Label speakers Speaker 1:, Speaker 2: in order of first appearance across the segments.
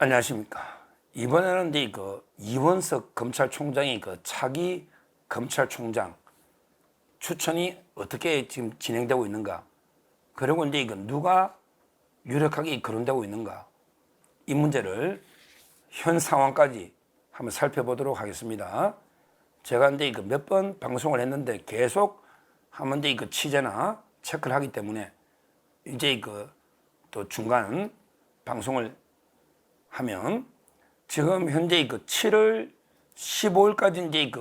Speaker 1: 안녕하십니까. 이번에는 이제 이원석 검찰총장이 차기 검찰총장 추천이 어떻게 지금 진행되고 있는가, 그리고 이제 누가 유력하게 거론되고 있는가, 이 문제를 현 상황까지 한번 살펴보도록 하겠습니다. 제가 이제 몇 번 방송을 했는데 계속 한번 이제 취재나 체크를 하기 때문에 이제 또 중간 방송을 하면 지금 현재 7월 15일까지 이제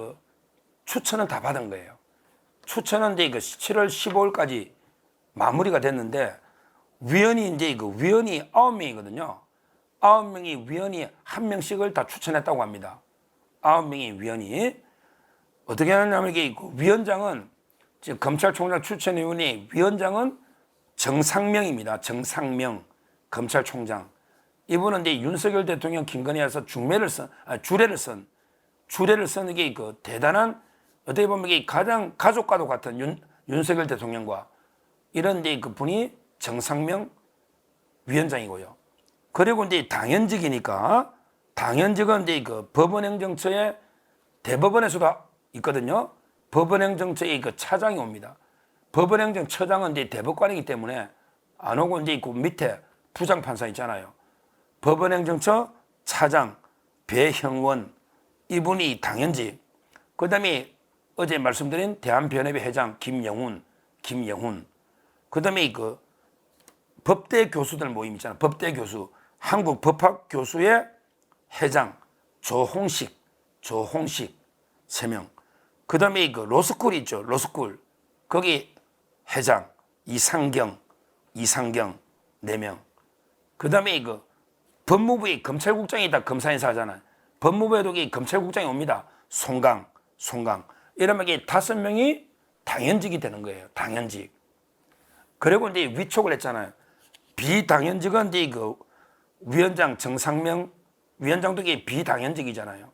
Speaker 1: 추천은 다 받은 거예요. 추천은 이제 7월 15일까지 마무리가 됐는데 위원이 이제 위원이 9명이거든요. 9명이 위원이 1명씩을 다 추천했다고 합니다. 9명이 위원이 어떻게 하냐면 이게 위원장은 지금 검찰총장 추천위원회 위원장은 정상명입니다. 정상명 검찰총장. 이분은 이제 윤석열 대통령 김건희에서 주례를 쓴 게 대단한, 어떻게 보면 이게 가장 가족과도 같은 윤석열 대통령과 이런 이제 분이 정상명 위원장이고요. 그리고 이제 당연직이니까, 당연직은 이제 법원행정처의 대법원에서도 있거든요. 법원행정처의 차장이 옵니다. 법원행정처장은 이제 대법관이기 때문에 안 오고 이제 밑에 부장판사 있잖아요. 법원행정처 차장 배형원, 이분이 당연직. 그 다음에 어제 말씀드린 대한변협의 회장 김영훈. 그 다음에 법대 교수들 모임 있잖아요. 법대 교수, 한국법학 교수의 회장 조홍식 3명. 그 다음에 로스쿨 있죠. 로스쿨. 거기 회장 이상경 4명. 그 다음에 법무부의 검찰국장이 있다. 검사인사 하잖아요. 법무부에도 검찰국장이 옵니다. 송강. 이러면 이게 5명이 당연직이 되는 거예요. 당연직. 그리고 이제 위촉을 했잖아요. 비당연직은 이제 위원장 정상명 위원장도 이게 비당연직이잖아요.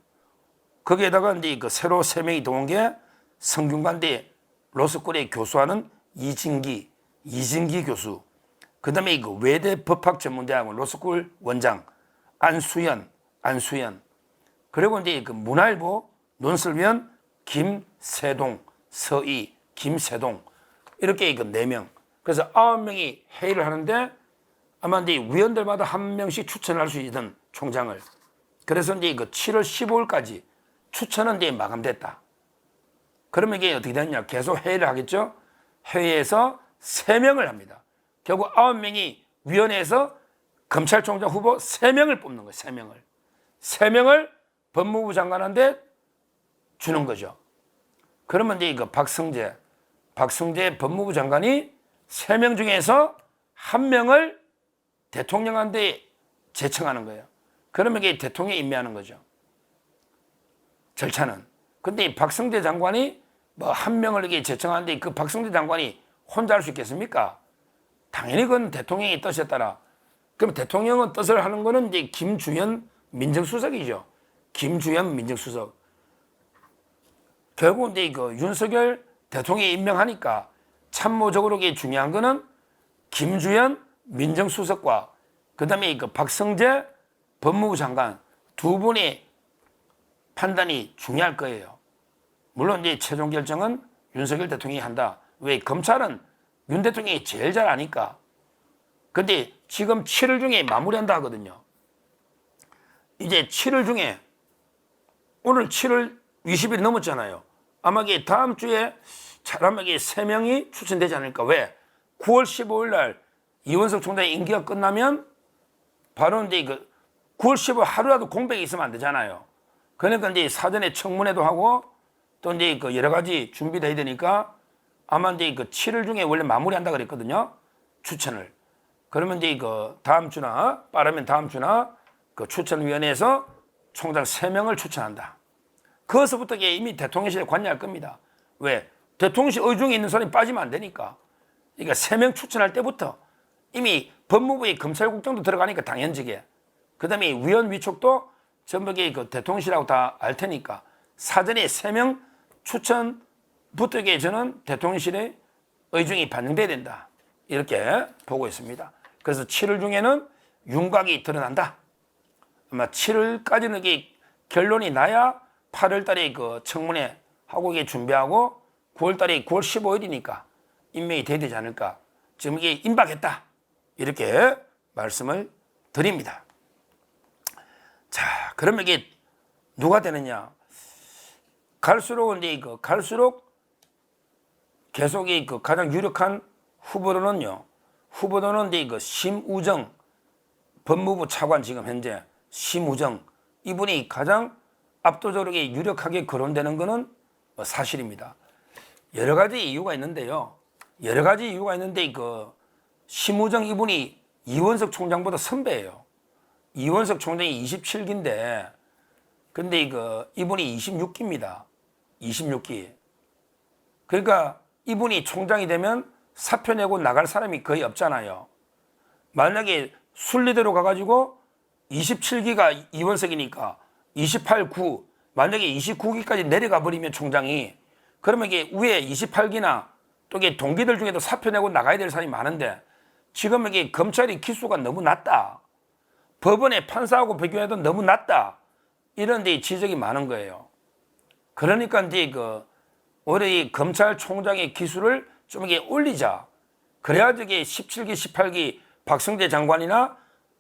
Speaker 1: 거기에다가 이제 새로 3명이 들어온 게 성균관대 로스쿨에 교수하는 이진기 교수. 그 다음에 외대 법학전문대학원 로스쿨 원장 안수연. 그리고 이제 문화일보 논설위원 김세동, 김세동. 이렇게 4명. 그래서 9명이 회의를 하는데 아마 이제 위원들마다 1명씩 추천할 수 있는 총장을. 그래서 이제 7월 15일까지 추천은 이제 마감됐다. 그러면 이게 어떻게 되느냐? 계속 회의를 하겠죠? 회의에서 3명을 합니다. 결국 9명이 위원회에서 검찰총장 후보 3명을 뽑는 거예요. 3명을 법무부 장관한테 주는 거죠. 그러면 이제 박성재 법무부 장관이 3명 중에서 1명을 대통령한테 제청하는 거예요. 그러면 이게 대통령이 임명하는 거죠. 절차는. 근데 박성재 장관이 1명을 이렇게 제청하는데 그 박성재 장관이 혼자 할 수 있겠습니까? 당연히 그건 대통령의 뜻에 따라. 그럼 대통령은 뜻을 하는 거는 이제 김주현 민정수석이죠. 김주현 민정수석. 결국 이제 윤석열 대통령이 임명하니까 참모적으로 중요한 거는 김주현 민정수석과 그 다음에 박성재 법무부 장관 두 분의 판단이 중요할 거예요. 물론 이제 최종 결정은 윤석열 대통령이 한다. 왜? 검찰은 윤 대통령이 제일 잘 아니까. 근데 지금 7일 중에 마무리한다 하거든요. 이제 7일 중에 오늘 7월 20일 넘었잖아요. 아마 이게 다음 주에 사람에게 3명이 추천되지 않을까. 왜? 9월 15일 날 이원석 총장의 임기가 끝나면 바로 이제 9월 15일 하루라도 공백이 있으면 안 되잖아요. 그러니까 이제 사전에 청문회도 하고 또 이제 여러 가지 준비도 해야 되니까 아마 이제 7일 중에 원래 마무리한다 그랬거든요. 추천을. 그러면 이제 다음 주나 빠르면 다음 주나 추천위원회에서 총장 3명을 추천한다. 그것부터 이미 대통령실에 관여할 겁니다. 왜? 대통령실 의중에 있는 사람이 빠지면 안 되니까. 그러니까 3명 추천할 때부터 이미 법무부의 검찰국장도 들어가니까 당연직에. 그 다음에 위원 위촉도 전부 대통령실하고 다 알 테니까 사전에 3명 추천부터 저는 대통령실의 의중이 반영돼야 된다. 이렇게 보고 있습니다. 그래서 7월 중에는 윤곽이 드러난다. 아마 7월까지는 이게 결론이 나야 8월 달에 그 청문회 하고 이게 준비하고 9월 달에 9월 15일이니까 임명이 돼야 되지 않을까. 지금 이게 임박했다. 이렇게 말씀을 드립니다. 자, 그러면 이게 누가 되느냐? 갈수록 이제 갈수록 계속 그 가장 유력한 후보로는요. 후보로는 이제 심우정 법무부 차관 지금 현재 심우정 이분이 가장 압도적으로 유력하게 거론되는 것은 사실입니다. 여러 가지 이유가 있는데요. 여러 가지 이유가 있는데 그 심우정 이분이 이원석 총장보다 선배예요. 이원석 총장이 27기인데 근데 이분이 26기입니다. 26기. 그러니까 이분이 총장이 되면 사표 내고 나갈 사람이 거의 없잖아요. 만약에 순리대로 가가지고 27기가 이원석이니까 28, 9 만약에 29기까지 내려가 버리면 총장이 그러면 이게 위에 28기나 또 이게 동기들 중에도 사표 내고 나가야 될 사람이 많은데 지금 이게 검찰이 기수가 너무 낮다. 법원의 판사하고 비교해도 너무 낮다. 이런 데 지적이 많은 거예요. 그러니까 이제 올해 이 검찰총장의 기수를 좀 이게 올리자. 그래야지 이게 17기, 18기 박성재 장관이나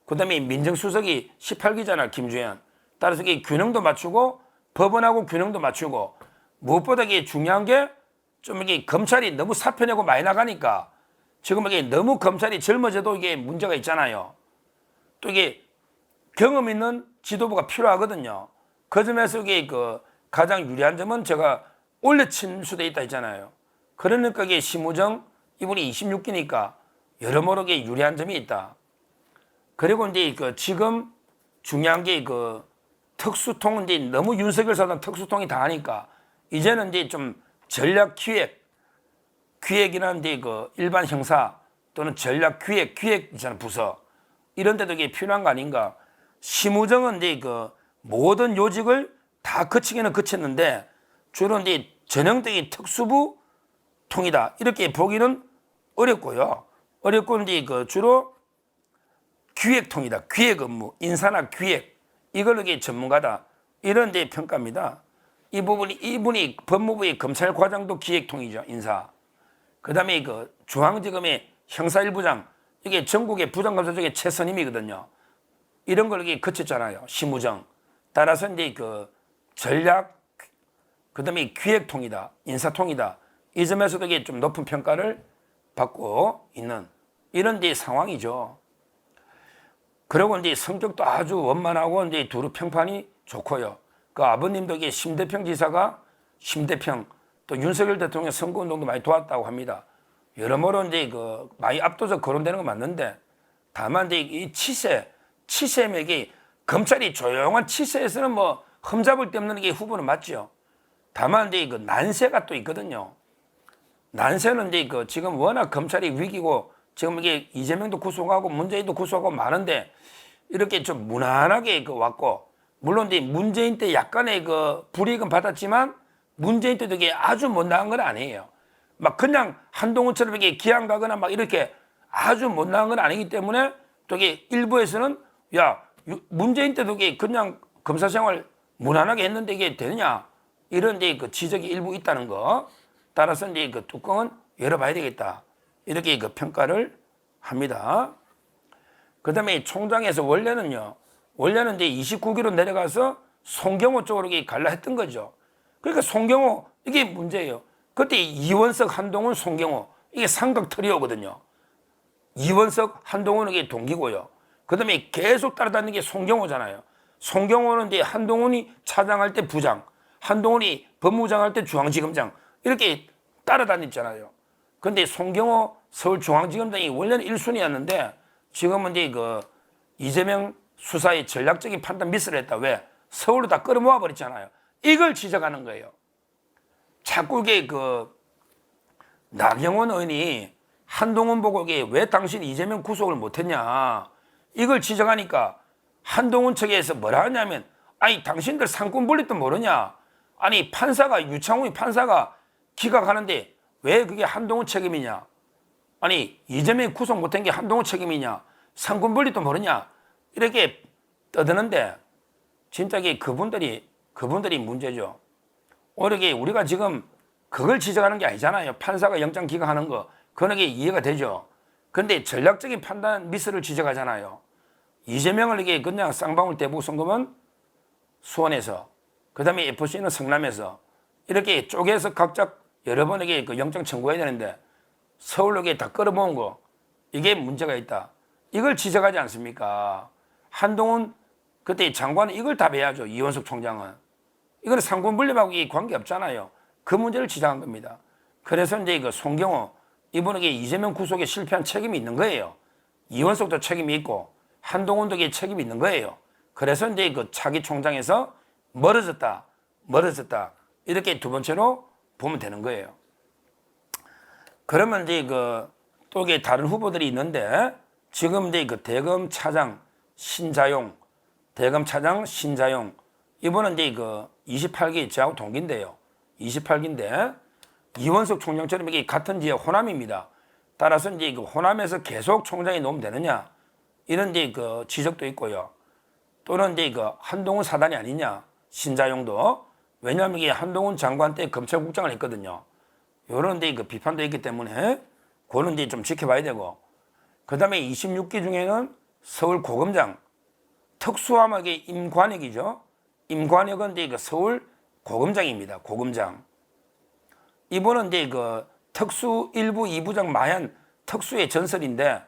Speaker 1: 그다음에 민정수석이 18기잖아, 김주현. 따라서 이게 균형도 맞추고 법원하고 균형도 맞추고 무엇보다 이게 중요한 게 좀 이게 검찰이 너무 사표 내고 많이 나가니까 지금 이게 너무 검찰이 젊어져도 이게 문제가 있잖아요. 또 이게 경험 있는 지도부가 필요하거든요. 그 점에서 이게 가장 유리한 점은 제가 올려 친수돼 있다 했잖아요. 그러니까 이게 심우정 이분이 26기니까 여러모로 이게 유리한 점이 있다. 그리고 이제 지금 중요한 게 특수통 이제 너무 윤석열 사단 특수통이 다 하니까 이제는 이제 좀 전략 기획이나 이제 일반 형사 또는 전략 기획 있잖아요, 부서 이런 데도 이게 필요한 거 아닌가. 심우정은 이제 모든 요직을 다 거치기는 거쳤는데 주로 이제 전형적인 특수부 통이다 이렇게 보기는 어렵고요. 어렵고 이제 주로 기획통이다. 기획 업무, 인사나 기획 이걸 이게 전문가다 이런 데 평가입니다. 이분이 법무부의 검찰과장도 기획통이죠, 인사. 그다음에 중앙지검의 형사1부장 이게 전국의 부장검사 중에 최선임이거든요. 이런 걸 이게 거쳤잖아요, 심우정. 따라서 이제 전략 그다음에 기획통이다, 인사통이다. 이 점에서도 이게 좀 높은 평가를 받고 있는 이런 데 상황이죠. 그리고 이제 성격도 아주 원만하고 이제 두루 평판이 좋고요. 아버님도 이게 심대평 지사가 심대평 또 윤석열 대통령 선거운동도 많이 도왔다고 합니다. 여러모로 이제 많이 압도적 거론되는 건 맞는데 다만 이제 이 치세맥이 검찰이 조용한 치세에서는 뭐 흠잡을 데 없는 게 후보는 맞죠. 다만 이제 난세가 또 있거든요. 난세는 이제 지금 워낙 검찰이 위기고 지금 이게 이재명도 구속하고 문재인도 구속하고 많은데 이렇게 좀 무난하게 왔고 물론 이제 문재인 때 약간의 불이익은 받았지만 문재인 때도 이게 아주 못 나간 건 아니에요. 막 그냥 한동훈처럼 이렇게 기한 가거나 막 이렇게 아주 못 나간 건 아니기 때문에 또 이게 일부에서는 야 문재인 때도 이게 그냥 검사 생활 무난하게 했는데 이게 되느냐 이런 이제 지적이 일부 있다는 거. 따라서 이제 뚜껑은 열어봐야 되겠다. 이렇게 평가를 합니다. 그 다음에 총장에서 원래는 이제 29기로 내려가서 송경호 쪽으로 갈라 했던 거죠. 그러니까 송경호, 이게 문제예요. 그때 이원석, 한동훈, 송경호, 이게 삼각 트리오거든요. 이원석, 한동훈은 이게 동기고요. 그 다음에 계속 따라다니는 게 송경호잖아요. 송경호는 이제 한동훈이 차장할 때 부장, 한동훈이 법무부장 할 때 중앙지검장, 이렇게 따라다녔잖아요. 근데 송경호 서울중앙지검장이 원래는 1순위였는데 지금은 이제 이재명 수사의 전략적인 판단 미스를 했다. 왜? 서울로 다 끌어모아 버렸잖아요. 이걸 지적하는 거예요. 자꾸 이게 나경원 의원이 한동훈 보고 이게 왜 당신 이재명 구속을 못했냐. 이걸 지적하니까 한동훈 측에서 뭐라 하냐면 아니 당신들 상권 분립도 모르냐. 아니 유창훈이 판사가 기각하는데 왜 그게 한동훈 책임이냐. 아니 이재명 구속 못한 게 한동훈 책임이냐. 상권 분립도 모르냐. 이렇게 떠드는데 진짜 이게 그분들이 문제죠. 오히려 우리가 지금 그걸 지적하는 게 아니잖아요. 판사가 영장 기각하는 거, 그런 게 이해가 되죠. 근데 전략적인 판단 미스를 지적하잖아요. 이재명을 이게 그냥 쌍방울 대북 선거면 수원에서, 그 다음에 FC는 성남에서 이렇게 쪼개서 각자 여러 번에게 그 영장 청구해야 되는데 서울로 다 끌어모은 거, 이게 문제가 있다. 이걸 지적하지 않습니까? 한동훈 그때 장관은 이걸 답해야죠. 이원석 총장은. 이거는 상권 분립하고 관계 없잖아요. 그 문제를 지적한 겁니다. 그래서 이제 송경호 이분에게 이재명 구속에 실패한 책임이 있는 거예요. 이원석도 책임이 있고 한동훈도 책임이 있는 거예요. 그래서 이제 차기 총장에서 멀어졌다 이렇게 두 번째로 보면 되는 거예요. 그러면 이제 또 다른 후보들이 있는데 지금 이제 대검 차장 신자용 이분은 이제 28기 저하고 동기인데요. 28기인데 이원석 총장처럼 이게 같은 지역 호남입니다. 따라서 이제 호남에서 계속 총장이 놓으면 되느냐 이런 이제 지적도 있고요. 또는 이제 한동훈 사단이 아니냐 신자용도, 왜냐하면 이게 한동훈 장관 때 검찰국장을 했거든요. 요런 데 비판도 있기 때문에 그거는 이제 좀 지켜봐야 되고, 그 다음에 26기 중에는 서울 고검장 특수함하게 임관혁이죠. 임관혁은 이제 서울 고검장입니다. 고검장. 이분은 이제 특수 1부 2부장 마현 특수의 전설인데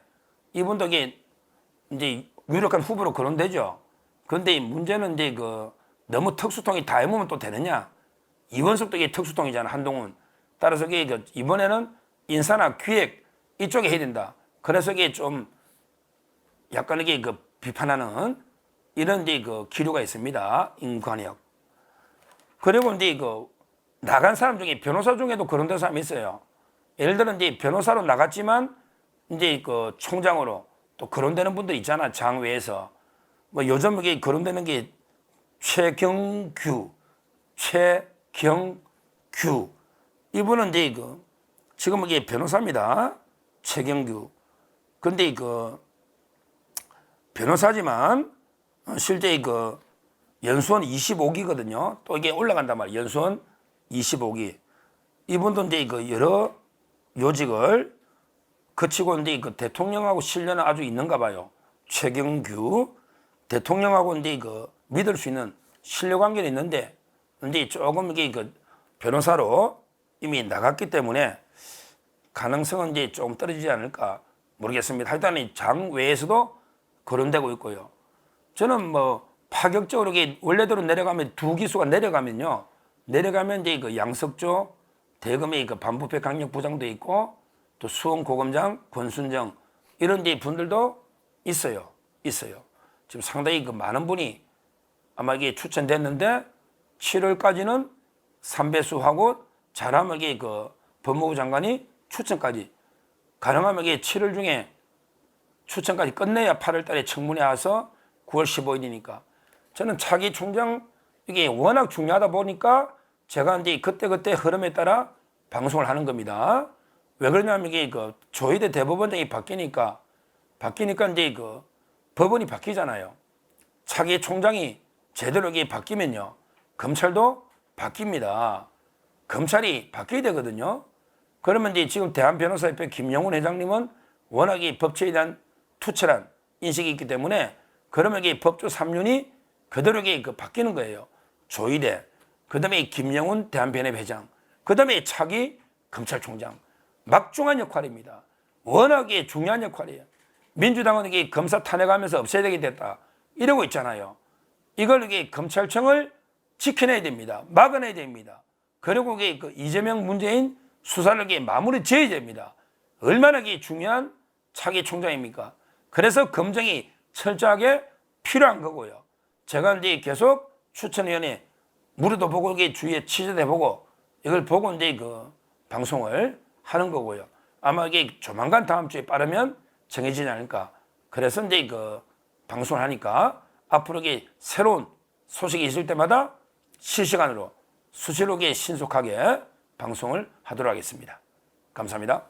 Speaker 1: 이분도 이제 유력한 후보로 거론되죠. 그런데 문제는 이제 너무 특수통이 다 해보면 또 되느냐? 이원석도 특수통이잖아, 한동훈. 따라서 이번에는 인사나 기획 이쪽에 해야 된다. 그래서 좀 약간 비판하는 이런 기류가 있습니다. 임관혁. 그리고 이제 나간 사람 중에 변호사 중에도 거론된 사람이 있어요. 예를 들어 이제 변호사로 나갔지만 이제 총장으로 또 거론되는 분들 있잖아, 장외에서. 뭐 요즘 거론되는 게 최경규. 이분은 이제 지금 변호사입니다. 최경규. 근데 변호사지만 실제 연수원 25기거든요. 또 이게 올라간단 말이에요. 연수원 25기. 이분도 이제 여러 요직을 거치고 이제 대통령하고 신뢰는 아주 있는가 봐요. 최경규. 대통령하고 이제 믿을 수 있는 신뢰 관계는 있는데, 이제 조금 변호사로 이미 나갔기 때문에 가능성은 이제 조금 떨어지지 않을까 모르겠습니다. 하여튼 장 외에서도 거론되고 있고요. 저는 파격적으로 원래대로 내려가면 두 기수가 내려가면 이제 양석조 대검의 반부패 강력부장도 있고 또 수원 고검장 권순정 이런 분들도 있어요. 지금 상당히 많은 분이 아마 이게 추천됐는데 7월까지는 3배수하고 잘하면 법무부 장관이 추천까지 가능하면 7월 중에 추천까지 끝내야 8월 달에 청문회 와서 9월 15일이니까 저는 차기 총장 이게 워낙 중요하다 보니까 제가 이제 그때 흐름에 따라 방송을 하는 겁니다. 왜 그러냐면 이게 조희대 대법원장이 바뀌니까 이제 법원이 바뀌잖아요. 차기 총장이 제대로 바뀌면요. 검찰도 바뀝니다. 검찰이 바뀌어야 되거든요. 그러면 이제 지금 대한변호사협회 김영훈 회장님은 워낙에 법치에 대한 투철한 인식이 있기 때문에 그러면 법조 3륜이 그대로 바뀌는 거예요. 조희대, 그 다음에 김영훈 대한변협 회장, 그 다음에 차기 검찰총장. 막중한 역할입니다. 워낙에 중요한 역할이에요. 민주당은 검사 탄핵하면서 없애야 되게 됐다 이러고 있잖아요. 이걸 검찰청을 지켜내야 됩니다. 막아내야 됩니다. 그리고 이재명 문재인 수사를 마무리 지어야 됩니다. 얼마나 중요한 차기 총장입니까? 그래서 검증이 철저하게 필요한 거고요. 제가 이제 계속 추천위원회 무료도 보고 주위에 취재도 해보고 이걸 보고 이제 방송을 하는 거고요. 아마 이게 조만간 다음 주에 빠르면 정해지지 않을까. 그래서 이제 방송을 하니까 앞으로 새로운 소식이 있을 때마다 실시간으로 수시로 신속하게 방송을 하도록 하겠습니다. 감사합니다.